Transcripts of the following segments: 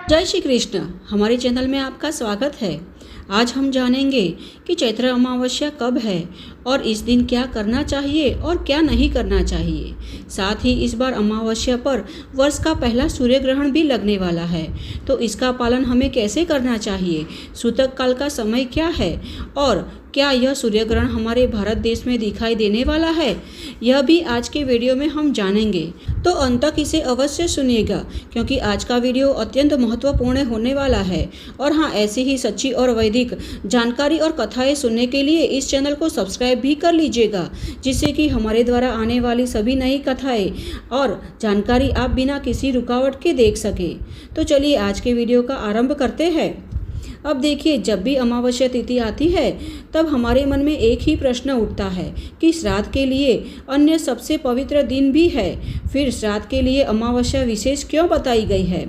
जय श्री कृष्ण। हमारे चैनल में आपका स्वागत है। आज हम जानेंगे कि चैत्र अमावस्या कब है और इस दिन क्या करना चाहिए और क्या नहीं करना चाहिए। साथ ही इस बार अमावस्या पर वर्ष का पहला सूर्य ग्रहण भी लगने वाला है, तो इसका पालन हमें कैसे करना चाहिए, सूतक काल का समय क्या है और क्या यह सूर्य ग्रहण हमारे भारत देश में दिखाई देने वाला है, यह भी आज के वीडियो में हम जानेंगे। तो अंत तक इसे अवश्य सुनिएगा, क्योंकि आज का वीडियो अत्यंत महत्वपूर्ण होने वाला है। और हाँ, ऐसी ही सच्ची और वैदिक जानकारी और कथाएं सुनने के लिए इस चैनल को सब्सक्राइब भी कर लीजिएगा, जिससे कि हमारे द्वारा आने वाली सभी नई कथाएं और जानकारी आप बिना किसी रुकावट के देख सके। तो चलिए आज के वीडियो का आरंभ करते हैं। अब देखिए, जब भी अमावस्या तिथि आती है तब हमारे मन में एक ही प्रश्न उठता है कि श्राद्ध के लिए अन्य सबसे पवित्र दिन भी है, फिर श्राद्ध के लिए अमावस्या विशेष क्यों बताई गई है।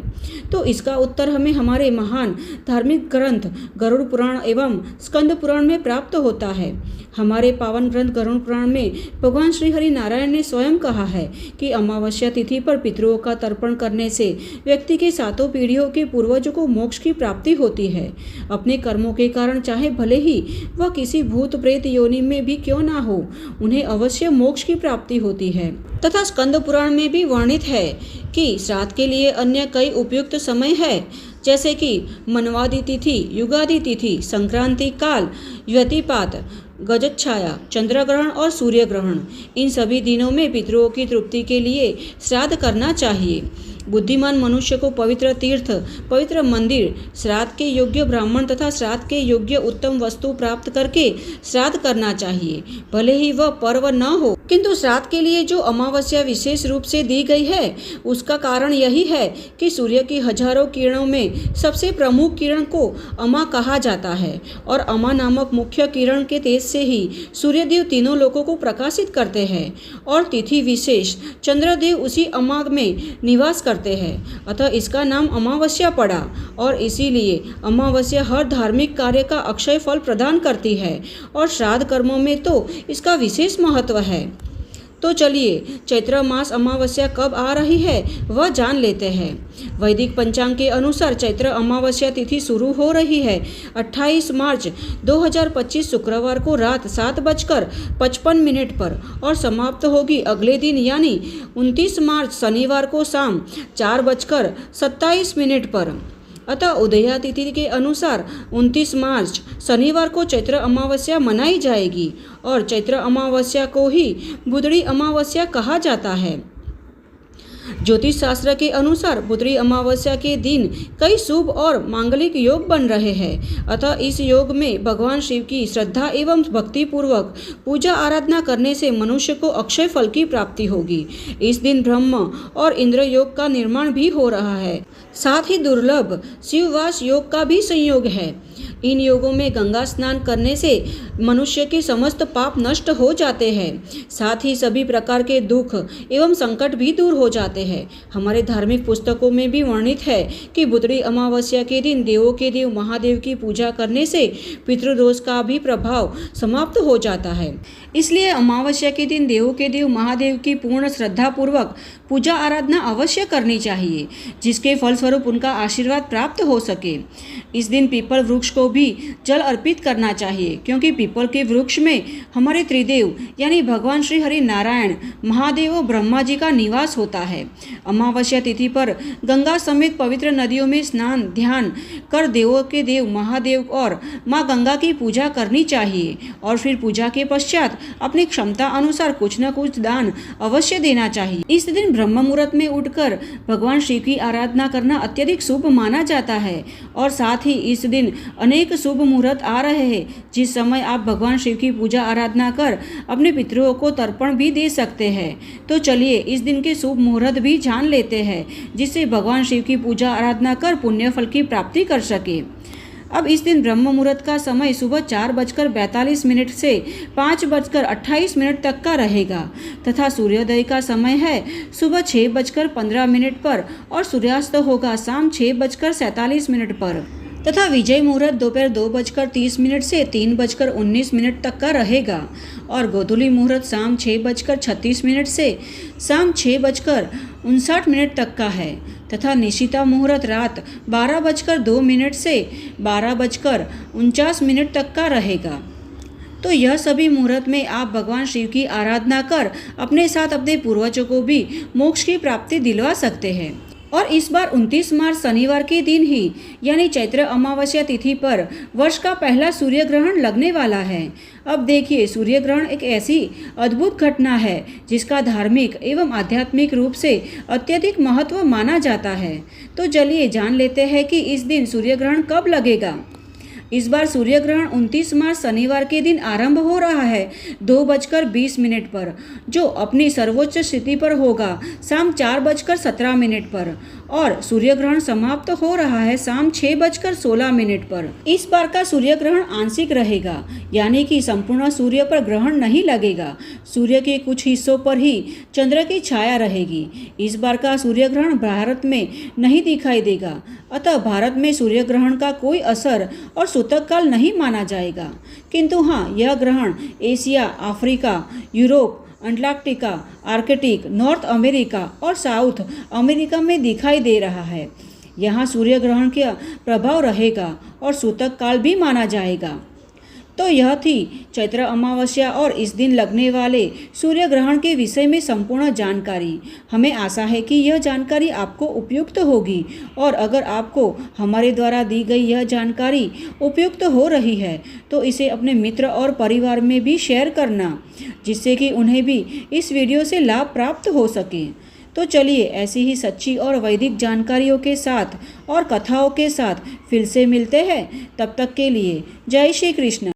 तो इसका उत्तर हमें हमारे महान धार्मिक ग्रंथ गरुड़ पुराण एवं स्कंद पुराण में प्राप्त होता है। हमारे पावन ग्रंथ गरुड़ पुराण में भगवान श्री हरि नारायण ने स्वयं कहा है कि अमावस्या तिथि पर पितरों का तर्पण करने से व्यक्ति के सातों पीढ़ियों के पूर्वजों को मोक्ष की प्राप्ति होती है। अपने कर्मों के कारण चाहे भले ही वह किसी भूत प्रेत योनि में भी क्यों ना हो, उन्हें अवश्य मोक्ष की प्राप्ति होती है। तथा स्कंद पुराण में भी वर्णित है कि श्राद्ध के लिए अन्य कई उपयुक्त समय है, जैसे कि मनवादि तिथि, युगादि तिथि, संक्रांति काल, व्यतिपात, गजच्छाया, चंद्र ग्रहण और सूर्य ग्रहण। इन सभी दिनों में पितरों की तृप्ति के लिए श्राद्ध करना चाहिए। बुद्धिमान मनुष्य को पवित्र तीर्थ, पवित्र मंदिर, श्राद्ध के योग्य ब्राह्मण तथा श्राद्ध के योग्य उत्तम वस्तु प्राप्त करके श्राद्ध करना चाहिए, भले ही वह पर्व न हो। किंतु श्राद्ध के लिए जो अमावस्या विशेष रूप से दी गई है, उसका कारण यही है कि सूर्य की हजारों किरणों में सबसे प्रमुख किरण को अमा कहा जाता है, और अमा नामक मुख्य किरण के तेज से ही सूर्यदेव तीनों लोकों को प्रकाशित करते हैं, और तिथि विशेष चंद्रदेव उसी अमा में निवास करते हैं। अतः इसका नाम अमावस्या पड़ा, और इसीलिए अमावस्या हर धार्मिक कार्य का अक्षय फल प्रदान करती है, और श्राद्ध कर्मों में तो इसका विशेष महत्व है। तो चलिए, चैत्र मास अमावस्या कब आ रही है वह जान लेते हैं। वैदिक पंचांग के अनुसार चैत्र अमावस्या तिथि शुरू हो रही है 28 मार्च 2025 शुक्रवार को रात 7:55 पर और समाप्त होगी अगले दिन यानी 29 मार्च शनिवार को शाम 4:27 पर। अतः उदया तिथि के अनुसार 29 मार्च शनिवार को चैत्र अमावस्या मनाई जाएगी, और चैत्र अमावस्या को ही बुधड़ी अमावस्या कहा जाता है। ज्योतिष शास्त्र के अनुसार बुधड़ी अमावस्या के दिन कई शुभ और मांगलिक योग बन रहे हैं। अतः इस योग में भगवान शिव की श्रद्धा एवं भक्ति पूर्वक पूजा आराधना करने से मनुष्य को अक्षय फल की प्राप्ति होगी। इस दिन ब्रह्म और इंद्र योग का निर्माण भी हो रहा है। साथ ही दुर्लभ शिववास योग का भी संयोग है। इन योगों में गंगा स्नान करने से मनुष्य के समस्त पाप नष्ट हो जाते हैं, साथ ही सभी प्रकार के दुख एवं संकट भी दूर हो जाते हैं। हमारे धार्मिक पुस्तकों में भी वर्णित है कि बुधड़ी अमावस्या के दिन देवों के देव महादेव की पूजा करने से पितृदोष का भी प्रभाव समाप्त हो जाता है। इसलिए अमावस्या के दिन देवों के देव महादेव की पूर्ण श्रद्धा पूर्वक पूजा आराधना अवश्य करनी चाहिए, जिसके फलस्वरूप उनका आशीर्वाद प्राप्त हो सके। इस दिन पीपल वृक्ष को भी जल अर्पित करना चाहिए, क्योंकि पीपल के वृक्ष में हमारे त्रिदेव यानी भगवान श्री हरि नारायण, महादेव और ब्रह्मा जी का निवास होता है। अमावस्या तिथि पर गंगा समेत पवित्र नदियों में स्नान ध्यान कर देवों के देव महादेव और माँ गंगा की पूजा करनी चाहिए, और फिर पूजा के पश्चात अपनी क्षमता अनुसार कुछ न कुछ दान अवश्य देना चाहिए। इस दिन ब्रह्म मुहूर्त में उठकर भगवान शिव की आराधना करना अत्यधिक शुभ माना जाता है, और साथ ही इस दिन अनेक शुभ मुहूर्त आ रहे हैं, जिस समय आप भगवान शिव की पूजा आराधना कर अपने पितरों को तर्पण भी दे सकते हैं। तो चलिए इस दिन के शुभ मुहूर्त भी जान लेते हैं, जिससे भगवान शिव की पूजा आराधना कर पुण्य फल की प्राप्ति कर सके। अब इस दिन ब्रह्म मुहूर्त का समय सुबह 4:42 से 5:28 तक का रहेगा, तथा सूर्योदय का समय है सुबह 6:15 पर और सूर्यास्त होगा शाम 6:47 पर। तथा विजय मुहूर्त दोपहर 2:30 से 3:19 तक का रहेगा और गोधूली मुहूर्त शाम 6:36 से शाम 6:59 तक का है तथा निशिता मुहूर्त रात 12:02 से 12:49 तक का रहेगा। तो यह सभी मुहूर्त में आप भगवान शिव की आराधना कर अपने साथ अपने पूर्वजों को भी मोक्ष की प्राप्ति दिलवा सकते हैं। और इस बार 29 मार्च शनिवार के दिन ही यानी चैत्र अमावस्या तिथि पर वर्ष का पहला सूर्य ग्रहण लगने वाला है। अब देखिए, सूर्य ग्रहण एक ऐसी अद्भुत घटना है जिसका धार्मिक एवं आध्यात्मिक रूप से अत्यधिक महत्व माना जाता है। तो चलिए जान लेते हैं कि इस दिन सूर्य ग्रहण कब लगेगा। इस बार सूर्य ग्रहण 29 मार्च शनिवार के दिन आरंभ हो रहा है 2:20 पर, जो अपनी सर्वोच्च स्थिति पर होगा शाम 4:17 पर और सूर्य ग्रहण समाप्त हो रहा है शाम 6:16 पर। इस बार का सूर्य ग्रहण आंशिक रहेगा, यानी कि संपूर्ण सूर्य पर ग्रहण नहीं लगेगा। सूर्य के कुछ हिस्सों पर ही चंद्र की छाया रहेगी। इस बार का सूर्य ग्रहण भारत में नहीं दिखाई देगा, अतः भारत में सूर्य ग्रहण का कोई असर और सूतक काल नहीं माना जाएगा। किंतु हाँ, यह ग्रहण Asia, Africa, Europe, Antarctica, Arctic, north America और साउथ अमेरिका में दिखाई दे रहा है। यहाँ सूर्य ग्रहण का प्रभाव रहेगा और सूतक काल भी माना जाएगा। तो यह थी चैत्र अमावस्या और इस दिन लगने वाले सूर्य ग्रहण के विषय में संपूर्ण जानकारी। हमें आशा है कि यह जानकारी आपको उपयुक्त होगी और अगर आपको हमारे द्वारा दी गई यह जानकारी उपयुक्त हो रही है तो इसे अपने मित्र और परिवार में भी शेयर करना, जिससे कि उन्हें भी इस वीडियो से लाभ प्राप्त हो सके। तो चलिए ऐसी ही सच्ची और वैदिक जानकारियों के साथ और कथाओं के साथ फिर से मिलते हैं। तब तक के लिए जय श्री कृष्ण।